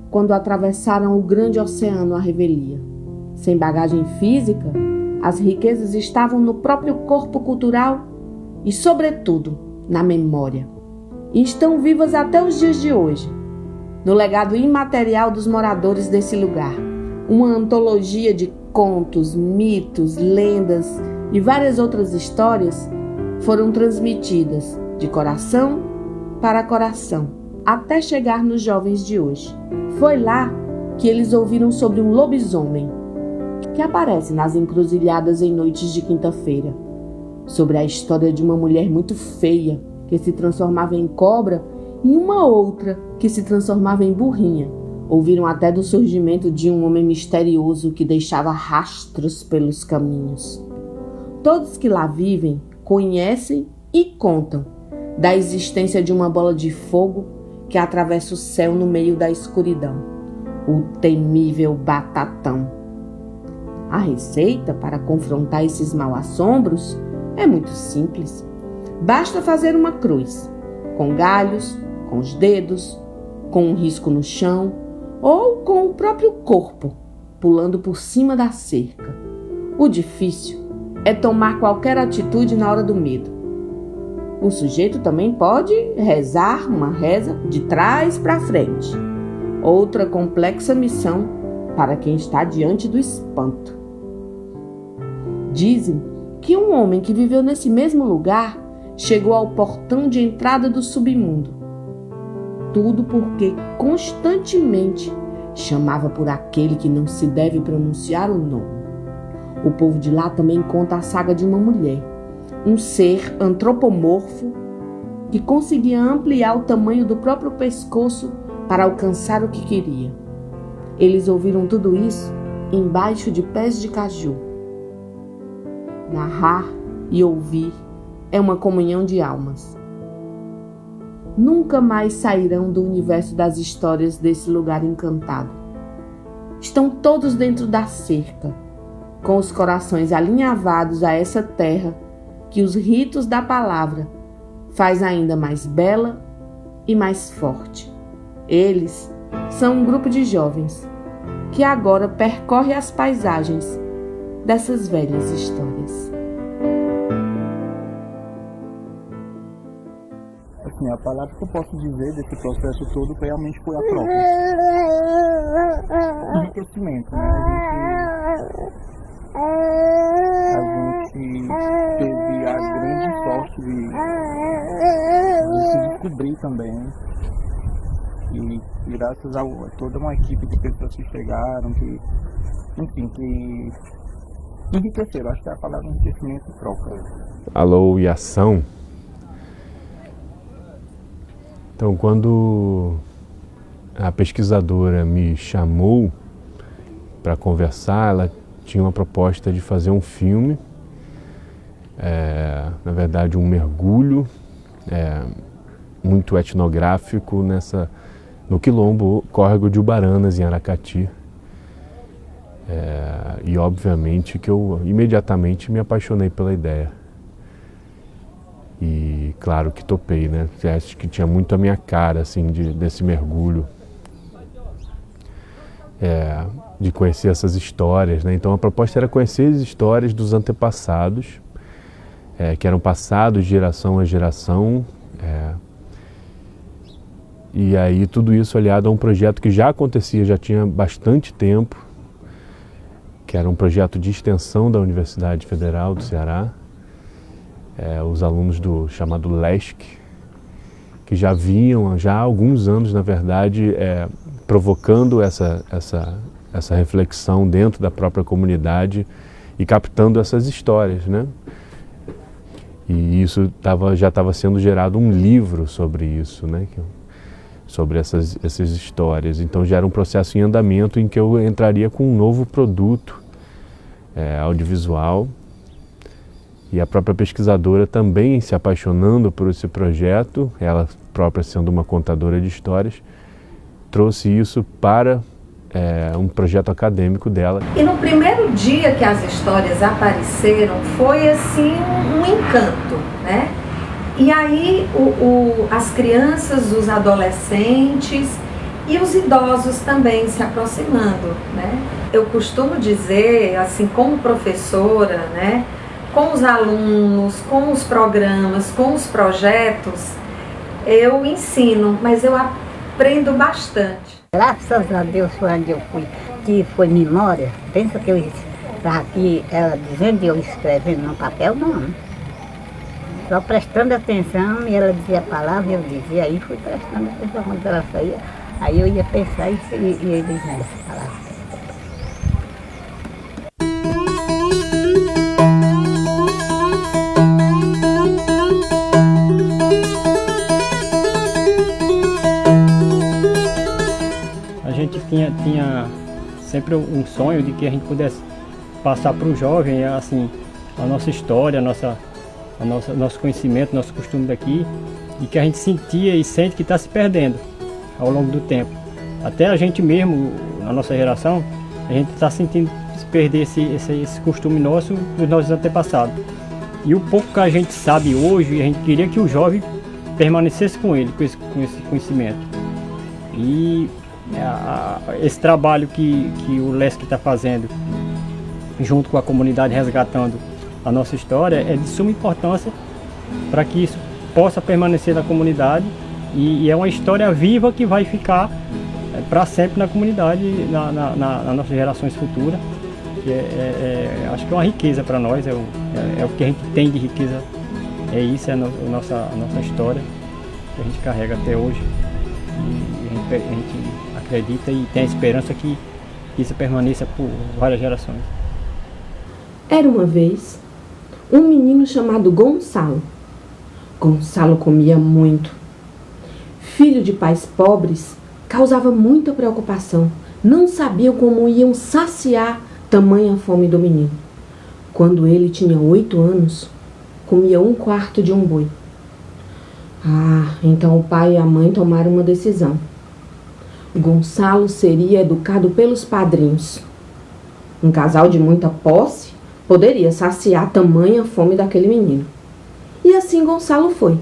quando atravessaram o grande oceano à revelia. Sem bagagem física, as riquezas estavam no próprio corpo cultural e, sobretudo, na memória. e estão vivas até os dias de hoje, no legado imaterial dos moradores desse lugar. Uma antologia de contos, mitos, lendas e várias outras histórias foram transmitidas de coração para coração, até chegar nos jovens de hoje. Foi lá que eles ouviram sobre um lobisomem que aparece nas encruzilhadas em noites de quinta-feira, sobre a história de uma mulher muito feia que se transformava em cobra e uma outra que se transformava em burrinha. Ouviram até do surgimento de um homem misterioso que deixava rastros pelos caminhos. Todos que lá vivem conhecem e contam da existência de uma bola de fogo que atravessa o céu no meio da escuridão, o temível Batatão. A receita para confrontar esses mal-assombros é muito simples. Basta fazer uma cruz, com galhos, com os dedos, com um risco no chão ou com o próprio corpo, pulando por cima da cerca. O difícil é tomar qualquer atitude na hora do medo. O sujeito também pode rezar uma reza de trás para frente. Outra complexa missão para quem está diante do espanto. Dizem que um homem que viveu nesse mesmo lugar chegou ao portão de entrada do submundo. Tudo porque constantemente chamava por aquele que não se deve pronunciar o nome. O povo de lá também conta a saga de uma mulher, um ser antropomorfo que conseguia ampliar o tamanho do próprio pescoço para alcançar o que queria. Eles ouviram tudo isso embaixo de pés de caju. Narrar e ouvir é uma comunhão de almas. Nunca mais sairão do universo das histórias desse lugar encantado. Estão todos dentro da cerca, com os corações alinhavados a essa terra que os ritos da palavra faz ainda mais bela e mais forte. Eles são um grupo de jovens que agora percorre as paisagens dessas velhas histórias.
Assim, a palavra que eu posso dizer desse processo todo realmente foi a troca. Enriquecimento, né? A gente teve a grande sorte de se descobrir também. E graças a toda uma equipe de pessoas que chegaram, que enriqueceram. Acho que é a palavra enriquecimento e troca.
Alô e ação. Então, quando a pesquisadora me chamou para conversar, ela tinha uma proposta de fazer um filme, na verdade um mergulho muito etnográfico no quilombo Córrego de Ubaranas, em Aracati. E obviamente que eu imediatamente me apaixonei pela ideia. E claro que topei, né? Acho que tinha muito a minha cara, assim, desse mergulho. De conhecer essas histórias, né? Então a proposta era conhecer as histórias dos antepassados, que eram passados de geração a geração. E aí tudo isso aliado a um projeto que já acontecia, já tinha bastante tempo, que era um projeto de extensão da Universidade Federal do Ceará. Os alunos do chamado LESC, que já vinham já há alguns anos, na verdade, provocando essa reflexão dentro da própria comunidade e captando essas histórias, né? E isso já estava sendo gerado um livro sobre isso, né? Sobre essas histórias. Então já era um processo em andamento em que eu entraria com um novo produto audiovisual. E a própria pesquisadora também se apaixonando por esse projeto, ela própria sendo uma contadora de histórias, trouxe isso para um projeto acadêmico dela.
E no primeiro dia que as histórias apareceram, foi assim um encanto, né? E aí as crianças, os adolescentes e os idosos também se aproximando, né? Eu costumo dizer, assim, como professora, né? Com os alunos, com os programas, com os projetos, eu ensino, mas eu aprendo bastante.
Graças a Deus foi onde eu fui, que foi memória. Pensa que eu estava aqui, ela dizendo e eu escrevendo no papel, não. Só prestando atenção e ela dizia a palavra e eu dizia, aí fui prestando atenção quando ela saía, aí eu ia pensar e ia dizendo essa palavra.
A gente tinha sempre um sonho de que a gente pudesse passar para o jovem assim, a nossa história, nosso conhecimento, nosso costume daqui, e que a gente sentia e sente que está se perdendo ao longo do tempo. Até a gente mesmo, na nossa geração, a gente está sentindo se perder esse costume nosso dos nossos antepassados. E o pouco que a gente sabe hoje, a gente queria que o jovem permanecesse com ele, com esse conhecimento. E esse trabalho que o LESC está fazendo, junto com a comunidade resgatando a nossa história, é de suma importância para que isso possa permanecer na comunidade e é uma história viva que vai ficar para sempre na comunidade, nas nossas gerações futuras. Acho que é uma riqueza para nós, é o que a gente tem de riqueza, é isso, é a nossa história que a gente carrega até hoje e a gente acredita e tem a esperança que isso permaneça por várias gerações.
Era uma vez um menino chamado Gonçalo. Gonçalo comia muito. Filho de pais pobres, causava muita preocupação. Não sabiam como iam saciar tamanha fome do menino. Quando ele tinha 8 anos, comia 1/4 de um boi. Então o pai e a mãe tomaram uma decisão. Gonçalo seria educado pelos padrinhos. Um casal de muita posse poderia saciar tamanha fome daquele menino. E assim Gonçalo foi.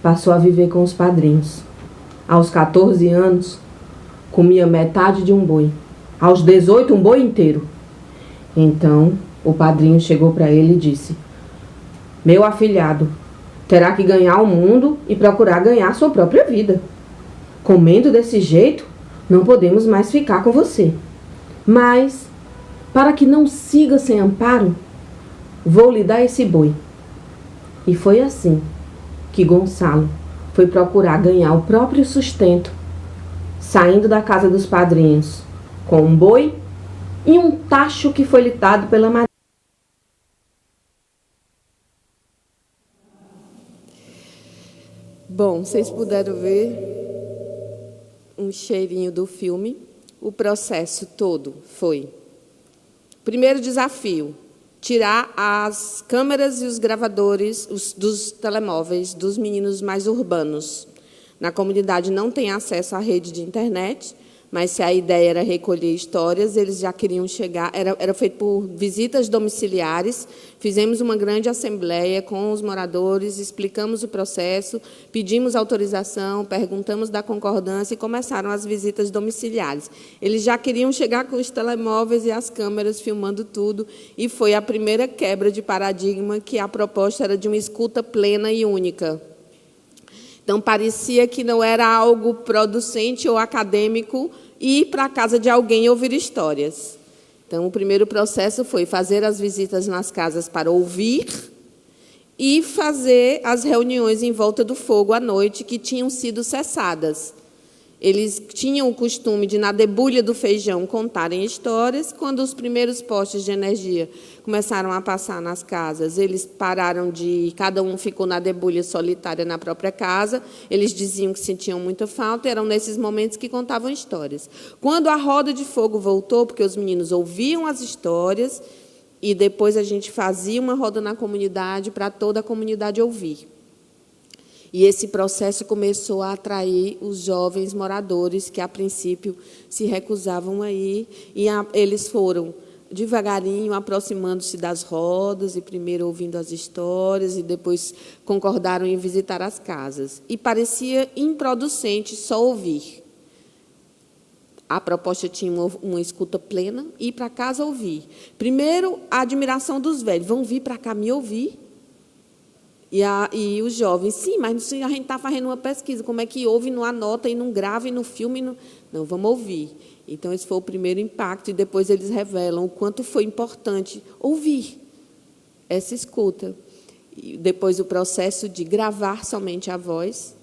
Passou a viver com os padrinhos. Aos 14 anos, comia metade de um boi. Aos 18, um boi inteiro. Então, o padrinho chegou para ele e disse: "Meu afilhado, terá que ganhar o mundo e procurar ganhar sua própria vida. Comendo desse jeito, não podemos mais ficar com você. Mas, para que não siga sem amparo, vou lhe dar esse boi." E foi assim que Gonçalo foi procurar ganhar o próprio sustento, saindo da casa dos padrinhos com um boi e um tacho que foi lhe dado pela madrinha. Bom, vocês puderam ver um cheirinho do filme. O processo todo foi: primeiro desafio, tirar as câmeras e os gravadores dos telemóveis dos meninos mais urbanos. Na comunidade não tem acesso à rede de internet, mas se a ideia era recolher histórias, eles já queriam chegar, era feito por visitas domiciliares, fizemos uma grande assembleia com os moradores, explicamos o processo, pedimos autorização, perguntamos da concordância e começaram as visitas domiciliares. Eles já queriam chegar com os telemóveis e as câmeras filmando tudo, e foi a primeira quebra de paradigma, que a proposta era de uma escuta plena e única. Então, parecia que não era algo producente ou acadêmico ir para a casa de alguém ouvir histórias. Então, o primeiro processo foi fazer as visitas nas casas para ouvir e fazer as reuniões em volta do fogo à noite, que tinham sido cessadas. Eles tinham o costume de, na debulha do feijão, contarem histórias. Quando os primeiros postes de energia começaram a passar nas casas, eles pararam de... Cada um ficou na debulha solitária na própria casa. Eles diziam que sentiam muita falta, e eram nesses momentos que contavam histórias. Quando a roda de fogo voltou, porque os meninos ouviam as histórias, e depois a gente fazia uma roda na comunidade para toda a comunidade ouvir. E esse processo começou a atrair os jovens moradores que, a princípio, se recusavam a ir. E eles foram, devagarinho, aproximando-se das rodas, e primeiro ouvindo as histórias, e depois concordaram em visitar as casas. E parecia improducente só ouvir. A proposta tinha uma escuta plena, ir para casa ouvir. Primeiro, a admiração dos velhos. Vão vir para cá me ouvir? E os jovens, sim, mas a gente está fazendo uma pesquisa, como é que ouve, não anota, e não grava, e não filma, não, vamos ouvir. Então, esse foi o primeiro impacto, e depois eles revelam o quanto foi importante ouvir essa escuta. E depois o processo de gravar somente a voz,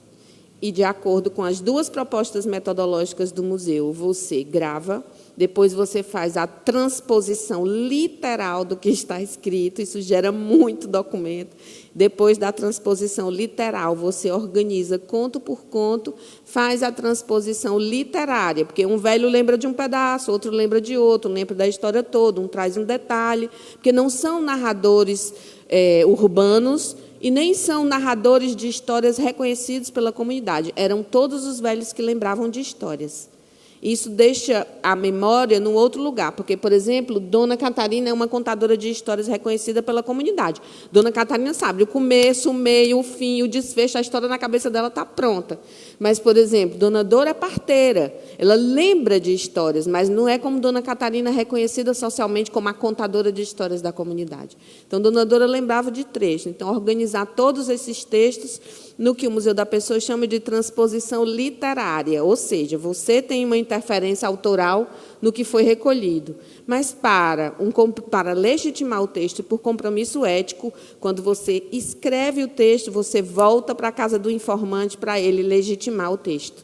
e de acordo com as duas propostas metodológicas do museu, você grava, depois você faz a transposição literal do que está escrito, isso gera muito documento. Depois da transposição literal, você organiza conto por conto, faz a transposição literária, porque um velho lembra de um pedaço, outro lembra de outro, lembra da história toda, um traz um detalhe, porque não são narradores urbanos e nem são narradores de histórias reconhecidos pela comunidade. Eram todos os velhos que lembravam de histórias. Isso deixa a memória num outro lugar, porque, por exemplo, Dona Catarina é uma contadora de histórias reconhecida pela comunidade. Dona Catarina sabe o começo, o meio, o fim, o desfecho, a história na cabeça dela está pronta. Mas, por exemplo, Dona Dora é parteira, ela lembra de histórias, mas não é como Dona Catarina reconhecida socialmente como a contadora de histórias da comunidade. Então, Dona Dora lembrava de trechos. Então, organizar todos esses textos no que o Museu da Pessoa chama de transposição literária, ou seja, você tem uma interferência autoral no que foi recolhido. Mas, para legitimar o texto e por compromisso ético, quando você escreve o texto, você volta para a casa do informante para ele legitimar o texto.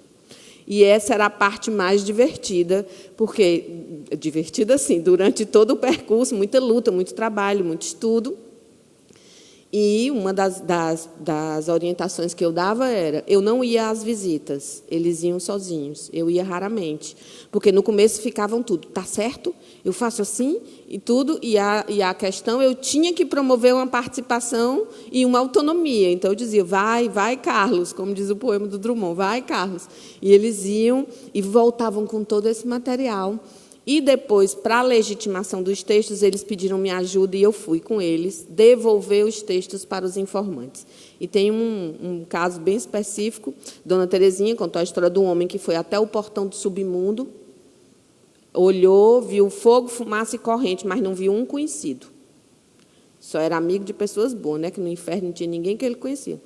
E essa era a parte mais divertida, porque, divertida assim, durante todo o percurso, muita luta, muito trabalho, muito estudo. E uma das orientações que eu dava era, eu não ia às visitas, eles iam sozinhos, eu ia raramente, porque no começo ficavam tudo, tá certo? Eu faço assim e tudo, e a questão, eu tinha que promover uma participação e uma autonomia, então eu dizia, vai Carlos, como diz o poema do Drummond, vai Carlos, e eles iam e voltavam com todo esse material. E depois, para a legitimação dos textos, eles pediram minha ajuda e eu fui com eles devolver os textos para os informantes. E tem um caso bem específico, Dona Terezinha contou a história de um homem que foi até o portão do submundo, olhou, viu fogo, fumaça e corrente, mas não viu um conhecido. Só era amigo de pessoas boas, né? Que no inferno não tinha ninguém que ele conhecia.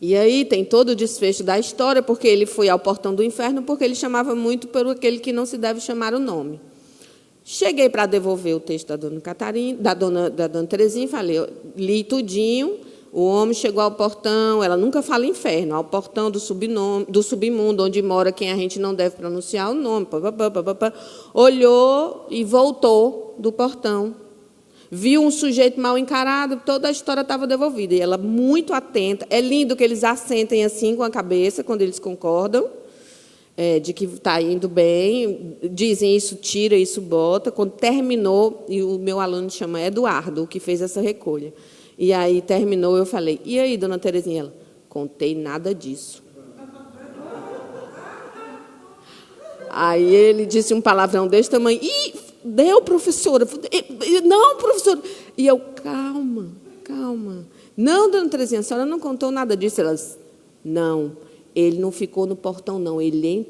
E aí tem todo o desfecho da história, porque ele foi ao portão do inferno, porque ele chamava muito por aquele que não se deve chamar o nome. Cheguei para devolver o texto da Dona Catarina, da Dona Terezinha, e falei, li tudinho, o homem chegou ao portão, ela nunca fala inferno, ao portão do submundo, onde mora quem a gente não deve pronunciar o nome, olhou e voltou do portão. Viu um sujeito mal encarado, toda a história estava devolvida. E ela, muito atenta, é lindo que eles assentem assim com a cabeça, quando eles concordam, de que está indo bem, dizem isso tira, isso bota. Quando terminou, e o meu aluno chama Eduardo, o que fez essa recolha. E aí terminou, eu falei, e aí, Dona Terezinha? Ela, contei nada disso. Aí ele disse um palavrão desse tamanho, deu, professora. Não, professora. E eu, calma. Não, Dona Terezinha, a senhora não contou nada disso. Elas, não, ele não ficou no portão, não. Ele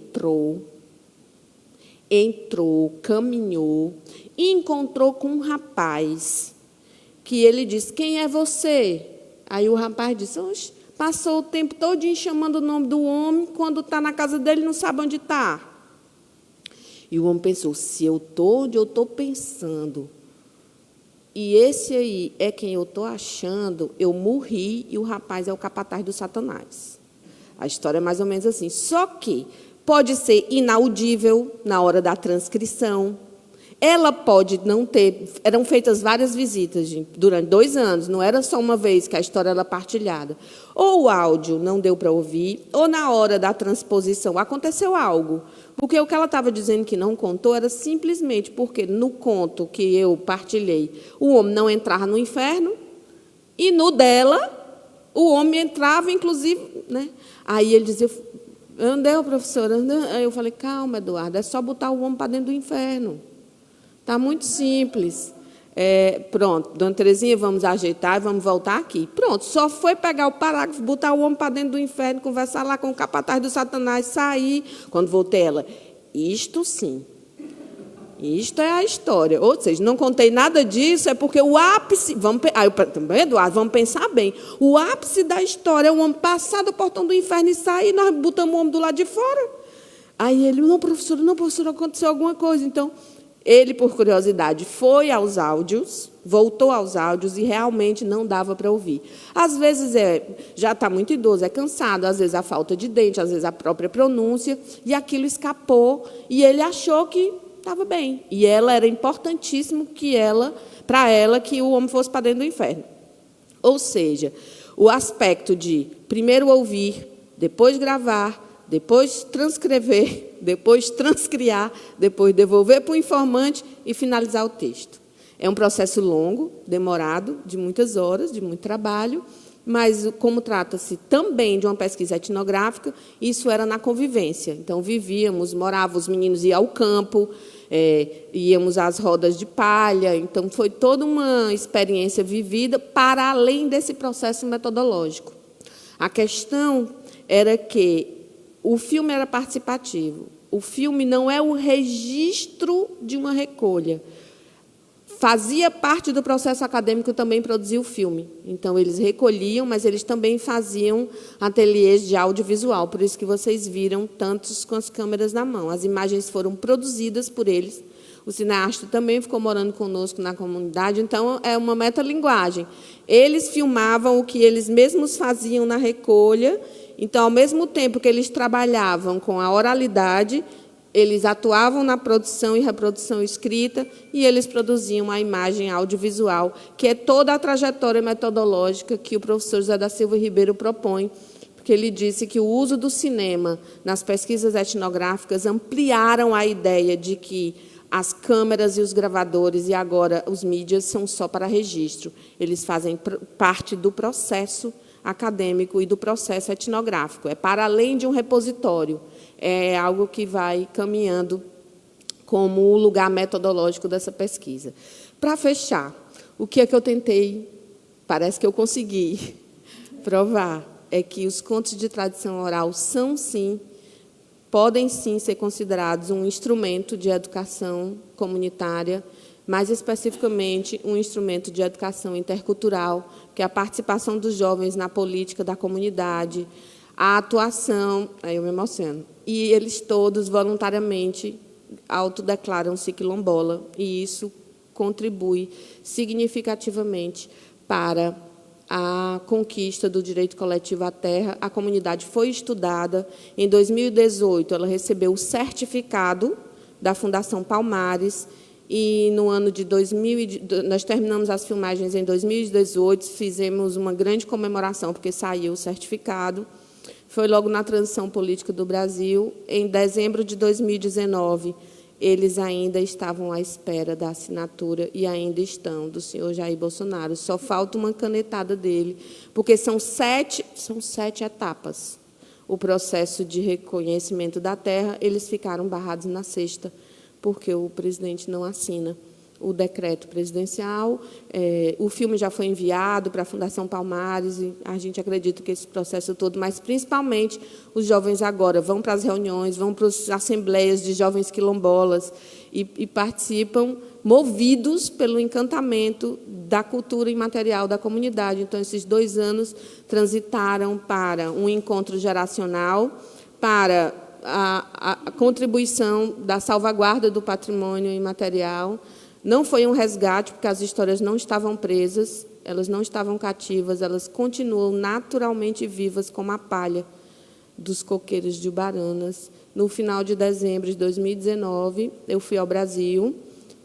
entrou, caminhou, e encontrou com um rapaz, que ele disse, quem é você? Aí o rapaz disse, oxe, passou o tempo todinho chamando o nome do homem, quando está na casa dele, não sabe onde está. E o homem pensou, se eu estou onde eu estou pensando, e esse aí é quem eu estou achando, eu morri e o rapaz é o capataz do Satanás. A história é mais ou menos assim. Só que pode ser inaudível na hora da transcrição. Ela pode não ter... Eram feitas várias visitas, gente, durante 2 anos, não era só uma vez que a história era partilhada. Ou o áudio não deu para ouvir, ou na hora da transposição aconteceu algo. Porque o que ela estava dizendo que não contou era simplesmente porque no conto que eu partilhei, o homem não entrava no inferno, e no dela, o homem entrava, inclusive... Né? Aí ele dizia, andeu, professora? Aí eu falei, calma, Eduardo, é só botar o homem para dentro do inferno. Está muito simples. Pronto, Dona Terezinha, vamos ajeitar e vamos voltar aqui. Pronto, só foi pegar o parágrafo, botar o homem para dentro do inferno, conversar lá com o capataz do Satanás, sair. Quando voltei, ela, isto sim. Isto é a história. Ou seja, não contei nada disso, é porque o ápice... também, Eduardo, vamos pensar bem. O ápice da história é o homem passar do portão do inferno e sair, e nós botamos o homem do lado de fora. Aí ele, não, professora, aconteceu alguma coisa. Então, ele, por curiosidade, foi aos áudios, voltou aos áudios e realmente não dava para ouvir. Às vezes já está muito idoso, é cansado, às vezes a falta de dente, às vezes a própria pronúncia, e aquilo escapou, e ele achou que estava bem. E era importantíssimo para ela que o homem fosse para dentro do inferno. Ou seja, o aspecto de primeiro ouvir, depois gravar, depois transcrever, depois transcriar, depois devolver para o informante e finalizar o texto. É um processo longo, demorado, de muitas horas, de muito trabalho, mas como trata-se também de uma pesquisa etnográfica, isso era na convivência. Então, morávamos, os meninos iam ao campo, íamos às rodas de palha, então foi toda uma experiência vivida para além desse processo metodológico. A questão era que o filme era participativo. O filme não é o registro de uma recolha. Fazia parte do processo acadêmico também produzir o filme. Então, eles recolhiam, mas eles também faziam ateliês de audiovisual. Por isso que vocês viram tantos com as câmeras na mão. As imagens foram produzidas por eles. O cineasta também ficou morando conosco na comunidade. Então, é uma metalinguagem. Eles filmavam o que eles mesmos faziam na recolha. Então, ao mesmo tempo que eles trabalhavam com a oralidade, eles atuavam na produção e reprodução escrita e eles produziam a imagem audiovisual, que é toda a trajetória metodológica que o professor José da Silva Ribeiro propõe, porque ele disse que o uso do cinema nas pesquisas etnográficas ampliaram a ideia de que as câmeras e os gravadores e agora os mídias são só para registro. Eles fazem parte do processo acadêmico e do processo etnográfico. É para além de um repositório. É algo que vai caminhando como o lugar metodológico dessa pesquisa. Para fechar, o que é que eu tentei, parece que eu consegui provar, é que os contos de tradição oral podem sim ser considerados um instrumento de educação comunitária, mais especificamente um instrumento de educação intercultural, que é a participação dos jovens na política da comunidade, a atuação, aí eu me emociono, e eles todos voluntariamente autodeclaram-se quilombola, e isso contribui significativamente para a conquista do direito coletivo à terra. A comunidade foi estudada. Em 2018, ela recebeu o certificado da Fundação Palmares, e no ano de nós terminamos as filmagens em 2018, fizemos uma grande comemoração, porque saiu o certificado. Foi logo na transição política do Brasil. Em dezembro de 2019, eles ainda estavam à espera da assinatura, e ainda estão, do senhor Jair Bolsonaro. Só falta uma canetada dele, porque são sete etapas. O processo de reconhecimento da terra, eles ficaram barrados na sexta, porque o presidente não assina o decreto presidencial. O filme já foi enviado para a Fundação Palmares, e a gente acredita que esse processo todo, mas, principalmente, os jovens agora vão para as reuniões, vão para as assembleias de jovens quilombolas e participam, movidos pelo encantamento da cultura imaterial da comunidade. Então, esses 2 anos transitaram para um encontro geracional, para a contribuição da salvaguarda do patrimônio imaterial. Não foi um resgate, porque as histórias não estavam presas, elas não estavam cativas, elas continuam naturalmente vivas como a palha dos coqueiros de Ubaranas. No final de dezembro de 2019, eu fui ao Brasil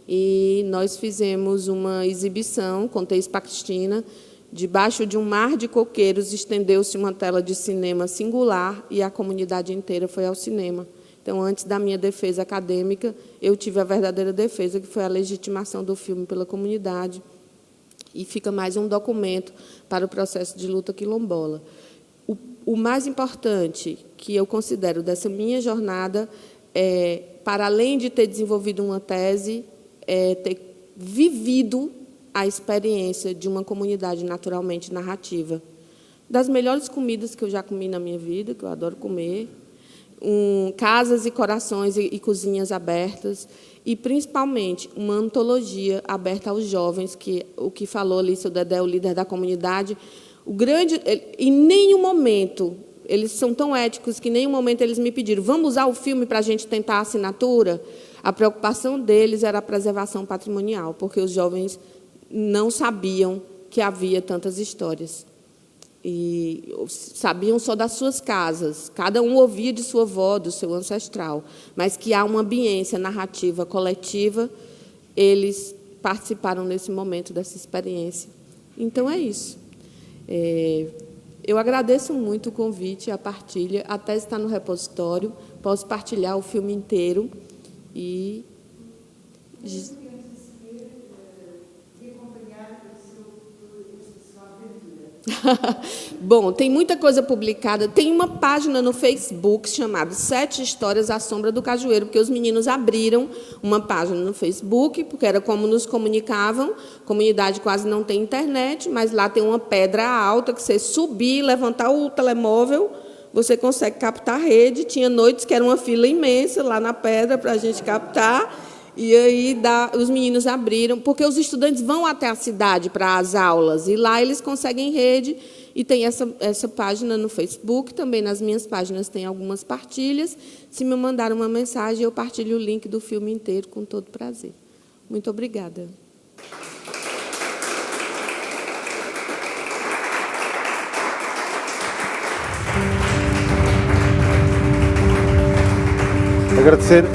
e nós fizemos uma exibição, contei isso para a Cristina. Debaixo de um mar de coqueiros, estendeu-se uma tela de cinema singular e a comunidade inteira foi ao cinema. Então, antes da minha defesa acadêmica, eu tive a verdadeira defesa, que foi a legitimação do filme pela comunidade. E fica mais um documento para o processo de luta quilombola. O mais importante que eu considero dessa minha jornada é, para além de ter desenvolvido uma tese, é ter vivido a experiência de uma comunidade naturalmente narrativa. Das melhores comidas que eu já comi na minha vida, que eu adoro comer, casas e corações e cozinhas abertas, e, principalmente, uma antologia aberta aos jovens, que o que falou ali, seu Dedé, o líder da comunidade, em nenhum momento, eles são tão éticos que em nenhum momento eles me pediram, vamos usar o filme para a gente tentar a assinatura? A preocupação deles era a preservação patrimonial, porque os jovens não sabiam que havia tantas histórias. E sabiam só das suas casas, cada um ouvia de sua avó, do seu ancestral, mas que há uma ambiência narrativa coletiva, eles participaram nesse momento dessa experiência. Então, é isso. Eu agradeço muito o convite, a partilha, até estar no repositório, posso partilhar o filme inteiro e... Bom, tem muita coisa publicada. Tem uma página no Facebook chamada 7 Histórias à Sombra do Cajueiro, porque os meninos abriram uma página no Facebook, porque era como nos comunicavam. A comunidade quase não tem internet, mas lá tem uma pedra alta que você subir, levantar o telemóvel, você consegue captar a rede. Tinha noites que era uma fila imensa lá na pedra para a gente captar. E aí os meninos abriram, porque os estudantes vão até a cidade para as aulas, e lá eles conseguem rede, e tem essa página no Facebook, também nas minhas páginas tem algumas partilhas. Se me mandarem uma mensagem, eu partilho o link do filme inteiro com todo prazer. Muito obrigada.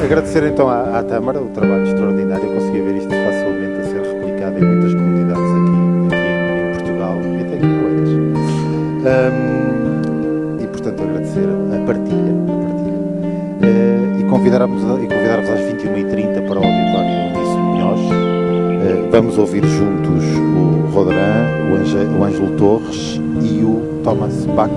Agradecer então à Tâmara o trabalho extraordinário. Eu consegui ver isto facilmente a ser replicado em muitas comunidades aqui em Portugal e até aqui em Oeiras. E, portanto, agradecer a partilha. E convidar-vos às 21h30 para o auditório Unice Munhoz. Vamos ouvir juntos o Roderan, o Ângelo Torres e o Thomas Bach.